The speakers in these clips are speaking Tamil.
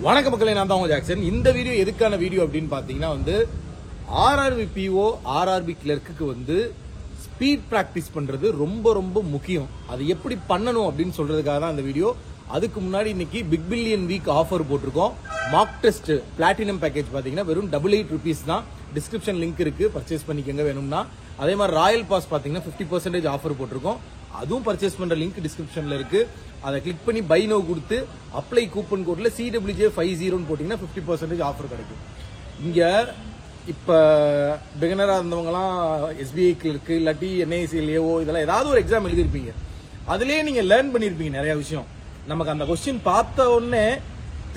வணக்க மக்களே, நான் தான் உங்க ஜாக்சன். இந்த வீடியோ எதுக்கான வீடியோ அப்படின்னு பாத்தீங்கன்னா ஆர்ஆர்பி பிஓ ஆர்ஆர்பி கிளர்க்கு ஸ்பீட் பிராக்டிஸ் பண்றது ரொம்ப ரொம்ப முக்கியம். அது எப்படி பண்ணணும் அப்படின்னு சொல்றதுக்காக தான் இந்த வீடியோ. அதுக்கு முன்னாடி இன்னைக்கு பிக் பில்லியன் வீக் ஆஃபர் போட்டிருக்கோம். மார்க் டெஸ்ட் பிளாட்டினம் பேக்கேஜ் பாத்தீங்கன்னா வெறும் $88 தான். டிஸ்கிரிப்ஷன் லிங்க் இருக்கு, பர்ச்சேஸ் பண்ணிக்கங்க வேணும்னா. அதே மாதிரி ராயல் பாஸ் பாத்தீங்கன்னா 50% ஆஃபர் போட்டிருக்கோம். அதுவும் பர்ச்சேஸ் பண்ற லிங்க் டிஸ்கிரிப்ஷன்ல இருக்கு. அதை கிளிக் பண்ணி பை நோ கொடுத்து அப்ளை கூப்பன் கோட்ல CWJ50 போட்டீங்கன்னா 50% ஆஃபர் கிடைக்கும். இங்க இப்ப பிகினரா இருந்தவங்கலாம் SBI கிளர்க்கு இல்லாட்டி NICLAO இதெல்லாம் ஏதாவது ஒரு எக்ஸாம் எழுதிருப்பீங்க. அதுலயே நீங்க லேர்ன் பண்ணிருப்பீங்க நிறைய விஷயம். நமக்கு அந்த கொஸ்டின் பார்த்த உடனே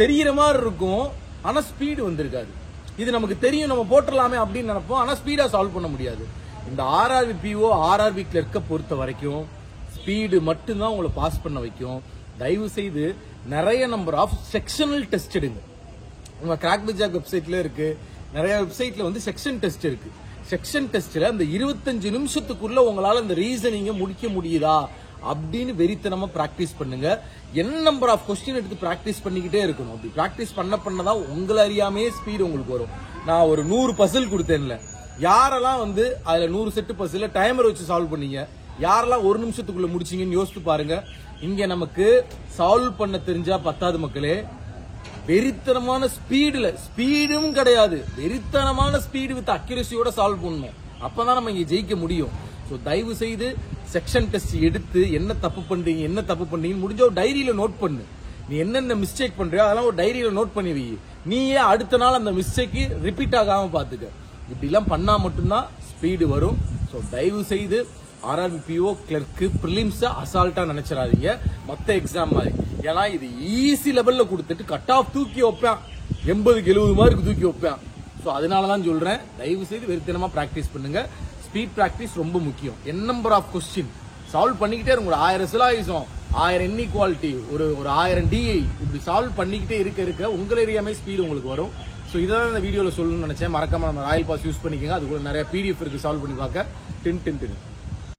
தெரியற மாதிரி இருக்கும், ஆனா ஸ்பீடு வந்திருக்காது. இது நமக்கு தெரியும், நம்ம போட்டுடலாமே அப்படின்னு நினைப்போம், ஆனா ஸ்பீடா சால்வ் பண்ண முடியாது. இந்த ஆர்ஆர்பி பிஓ ஆர்ஆர்பி கிளர்க்க பொறுத்த வரைக்கும் ஸ்பீடு மட்டும்தான் உங்களை பாஸ் பண்ண வைக்கும். தயவு செய்து நிறைய நம்பர் ஆஃப் செக்ஷனல் டெஸ்ட் எடுங்க. உங்க கிராக் தி ஜாக் வெப்சைட்ல இருக்கு, நிறைய வெப்சைட்ல செக்ஷன் டெஸ்ட் இருக்கு. செக்ஷன் டெஸ்ட்ல அந்த 25 நிமிஷத்துக்குள்ள உங்களால இந்த ரீசனிங்க முடிக்க முடியுதா அப்படின்னு வெறித்தனமா பிராக்டிஸ் பண்ணுங்க. என்ன நம்பர் ஆஃப் கொஸ்டின் எடுத்து பிராக்டிஸ் பண்ணிக்கிட்டே இருக்கணும். அப்படி பிராக்டிஸ் பண்ணதான் உங்களை அறியாமே ஸ்பீடு உங்களுக்கு வரும். நான் ஒரு 100 பசில் கொடுத்தேன்ல, யாரெல்லாம் அதுல 100 செட்டு பசில டைமர் வச்சு சால்வ் பண்ணீங்க, யாரெல்லாம் 1 நிமிஷத்துக்குள்ள முடிச்சீங்கன்னு யோசித்து பாருங்க. இங்க நமக்கு சால்வ் பண்ண தெரிஞ்சா பத்தாது மக்களே, வெறித்தனமான ஸ்பீடும் கிடையாது, வெறித்தனமான ஸ்பீடு வித் அக்யூரசியோட சால்வ் பண்ணணும். அப்பதான் நம்ம இங்க ஜெயிக்க முடியும். சோ தயவு செய்து செக்ஷன் டெஸ்ட் எடுத்து என்ன தப்பு பண்றீங்க முடிஞ்ச ஒரு டைரியில நோட் பண்ணு. நீ என்னென்ன மிஸ்டேக் பண்றியோ அதெல்லாம் ஒரு டைரியில நோட் பண்ணி வை. நீயே அடுத்த நாள் அந்த மிஸ்டேக் ரிப்பீட் ஆகாம பாத்துக்க. இப்படி எல்லாம் பண்ணா மட்டும்தான் ஸ்பீடு வரும். சோ தயவு செய்து ஆர்ஆர்பி பிஓ கிளர்க்கு பிரிலிம்ஸ் அசால்ட்டா நினைச்சிடாதீங்க மத்த எக்ஸாம் மாதிரி. ஏன்னா இது ஈஸி லெவல்ல கொடுத்துட்டு கட் ஆஃப் தூக்கி வைப்பான், 80-70 மார்க் தூக்கி வைப்பான். சோ அதனாலதான் சொல்றேன், தயவு செய்து வெறித்தனமா பிராக்டிஸ் பண்ணுங்க. ஸ்பீட் பிராக்டிஸ் ரொம்ப முக்கியம். என் நம்பர் ஆஃப் கொஸ்டின் சால்வ் பண்ணிக்கிட்டே இருக்கும். ஒரு 1000 சிலாயிசம், 1000 இன்இக்வாலிட்டி, ஒரு 1000 DI இப்படி சால்வ் பண்ணிக்கிட்டே இருக்க உங்களை அறியாமே ஸ்பீடு உங்களுக்கு வரும். சோ இதான் இந்த வீடியோல சொல்லணும்னு நினைச்சேன். மறக்காம நம்ம ராயல் பாஸ் யூஸ் பண்ணிக்கோங்க. அது கூட நிறைய PDF இருக்கு சால்வ் பண்ணி பார்க்க.